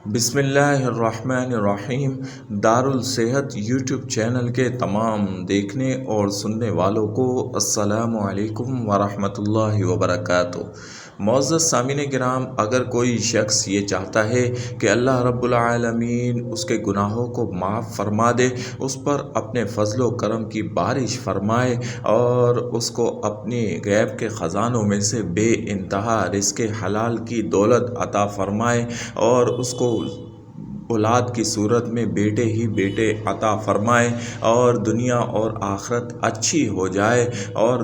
بسم اللہ الرحمن الرحیم۔ دارالصحت یوٹیوب چینل کے تمام دیکھنے اور سننے والوں کو السلام علیکم ورحمۃ اللہ وبرکاتہ۔ معزز سامعین کرام، اگر کوئی شخص یہ چاہتا ہے کہ اللہ رب العالمین اس کے گناہوں کو معاف فرما دے، اس پر اپنے فضل و کرم کی بارش فرمائے اور اس کو اپنی غیب کے خزانوں میں سے بے انتہا رزق حلال کی دولت عطا فرمائے اور اس کو اولاد کی صورت میں بیٹے ہی بیٹے عطا فرمائے اور دنیا اور آخرت اچھی ہو جائے اور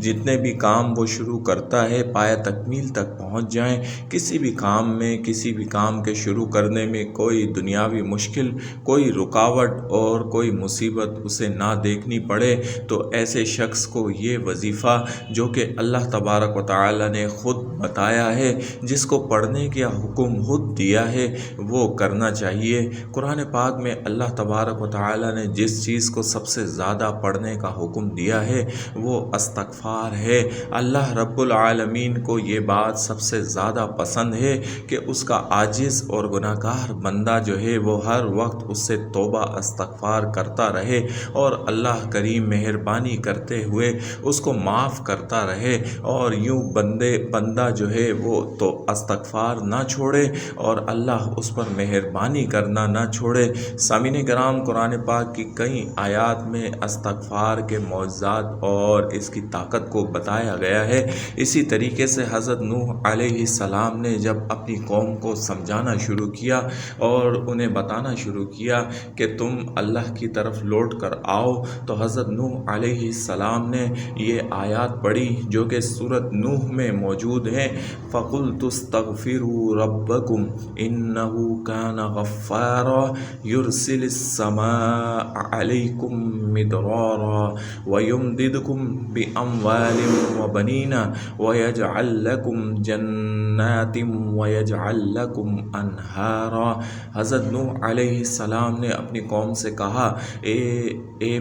جتنے بھی کام وہ شروع کرتا ہے پایہ تکمیل تک پہنچ جائیں، کسی بھی کام کے شروع کرنے میں کوئی دنیاوی مشکل، کوئی رکاوٹ اور کوئی مصیبت اسے نہ دیکھنی پڑے، تو ایسے شخص کو یہ وظیفہ جو کہ اللہ تبارک و تعالی نے خود بتایا ہے، جس کو پڑھنے کا حکم خود دیا ہے، وہ کرنا چاہیے۔ قرآن پاک میں اللہ تبارک و تعالی نے جس چیز کو سب سے زیادہ پڑھنے کا حکم دیا ہے وہ استغفار ہے۔ اللہ رب العالمین کو یہ بات سب سے زیادہ پسند ہے کہ اس کا عاجز اور گناہگار بندہ جو ہے وہ ہر وقت اس سے توبہ استغفار کرتا رہے اور اللہ کریم مہربانی کرتے ہوئے اس کو معاف کرتا رہے، اور یوں بندہ جو ہے وہ تو استغفار نہ چھوڑے اور اللہ اس پر مہربانی کرنا نہ چھوڑے۔ سامعین کرام، قرآن پاک کی کئی آیات میں استغفار کے معجزات اور اس کی طاقت کو بتایا گیا ہے۔ اسی طریقے سے حضرت نوح علیہ السلام نے جب اپنی قوم کو سمجھانا شروع کیا اور انہیں بتانا شروع کیا کہ تم اللہ کی طرف لوٹ کر آؤ، تو حضرت نوح علیہ السلام نے یہ آیات پڑھی جو کہ سورۃ نوح میں موجود ہیں۔ فَقُلْتُ اسْتَغْفِرُوا رَبَّكُمْ إِنَّهُ كَانَ غَفَّارًا يُرْسِلِ السَّمَاءَ عَلَيْكُمْ مِدْرَارًا وَيُمْدِدْكُمْ بِأَمْوَالٍ وَبَنِينَ وَيَجْعَلْ لَكُمْ جَنَّاتٍ وَيَجْعَلْ لَكُمْ أَنْهَارًا۔ حضرت نوح علیہ السلام نے اپنی قوم سے کہا، اے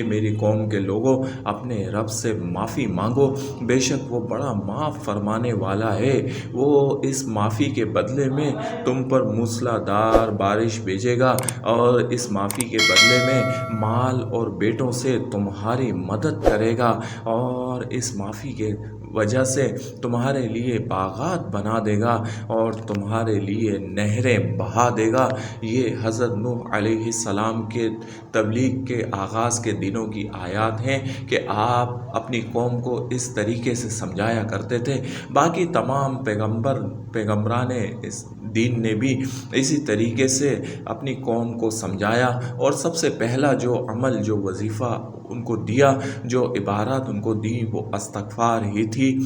میری قوم کے لوگوں، اپنے رب سے معافی مانگو، بے شک وہ بڑا معاف فرمانے والا ہے۔ وہ اس معافی کے بدلے میں تم پر موسلا دھار بارش بھیجے گا اور اس معافی کے بدلے میں مال اور بیٹوں سے تمہاری مدد کرے گا اور اس معافی کے وجہ سے تمہارے لیے باغات بنا دے گا اور تمہارے لیے نہریں بہا دے گا۔ یہ حضرت نوح علیہ السلام کے تبلیغ کے آغاز کے دنوں کی آیات ہیں کہ آپ اپنی قوم کو اس طریقے سے سمجھایا کرتے تھے۔ باقی تمام پیغمبران اس دین نے بھی اسی طریقے سے اپنی قوم کو سمجھایا، اور سب سے پہلا جو عمل، جو وظیفہ ان کو دیا، جو عبارت ان کو دی، وہ استغفار ہی تھی۔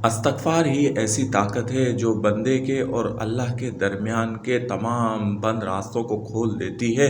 استغفار ہی ایسی طاقت ہے جو بندے کے اور اللہ کے درمیان کے تمام بند راستوں کو کھول دیتی ہے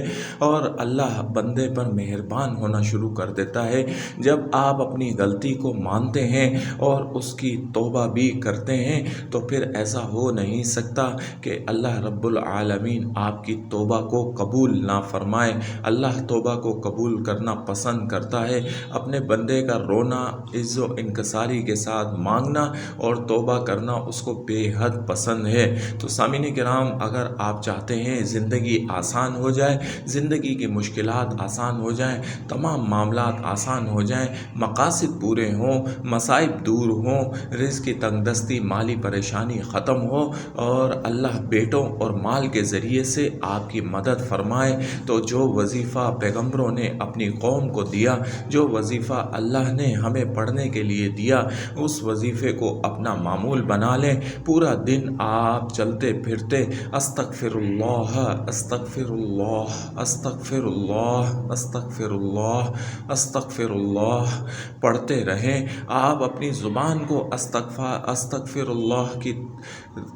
اور اللہ بندے پر مہربان ہونا شروع کر دیتا ہے۔ جب آپ اپنی غلطی کو مانتے ہیں اور اس کی توبہ بھی کرتے ہیں تو پھر ایسا ہو نہیں سکتا کہ اللہ رب العالمین آپ کی توبہ کو قبول نہ فرمائے۔ اللہ توبہ کو قبول کرنا پسند کرتا ہے۔ اپنے بندے کا رونا، عز و انکساری کے ساتھ مانگنا اور توبہ کرنا اس کو بے حد پسند ہے۔ تو سامعین کرام، اگر آپ چاہتے ہیں زندگی آسان ہو جائے، زندگی کی مشکلات آسان ہو جائیں، تمام معاملات آسان ہو جائیں، مقاصد پورے ہوں، مصائب دور ہوں، رزق کی تنگ دستی، مالی پریشانی ختم ہو اور اللہ بیٹوں اور مال کے ذریعے سے آپ کی مدد فرمائے، تو جو وظیفہ پیغمبروں نے اپنی قوم کو دیا، جو وظیفہ اللہ نے ہمیں پڑھنے کے لیے دیا، اس وظیفے کو اپنا معمول بنا لیں۔ پورا دن آپ چلتے پھرتے استغفر اللہ استغفر اللہ استغفر اللہ استغفر اللہ استغفر اللہ پڑھتے رہیں۔ آپ اپنی زبان کو استغفر اللہ کی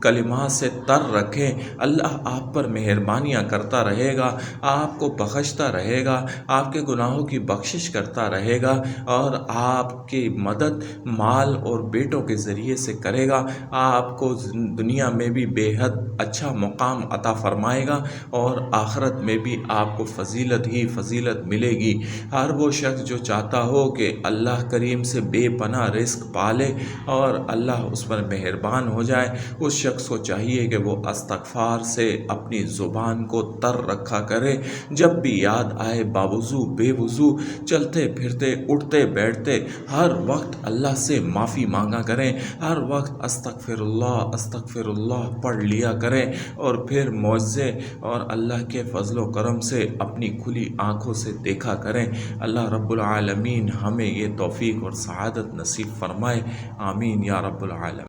کلمات سے تر رکھیں۔ اللہ آپ پر مہربانیاں کرتا رہے گا، آپ کو بخشتا رہے گا، آپ کے گناہوں کی بخشش کرتا رہے گا اور آپ کی مدد مال اور بیٹوں عملوں کے ذریعے سے کرے گا آپ کو دنیا میں بھی بے حد اچھا مقام عطا فرمائے گا اور آخرت میں بھی آپ کو فضیلت ہی فضیلت ملے گی۔ ہر وہ شخص جو چاہتا ہو کہ اللہ کریم سے بے پناہ رزق پالے اور اللہ اس پر مہربان ہو جائے، اس شخص کو چاہیے کہ وہ استغفار سے اپنی زبان کو تر رکھا کرے۔ جب بھی یاد آئے باوضو بے وضو چلتے پھرتے اٹھتے بیٹھتے ہر وقت اللہ سے معافی مانگا کریں، ہر وقت استغفر اللہ پڑھ لیا کریں اور پھر معجزے اور اللہ کے فضل و کرم سے اپنی کھلی آنکھوں سے دیکھا کریں۔ اللہ رب العالمین ہمیں یہ توفیق اور سعادت نصیب فرمائے، آمین یا رب العالمین۔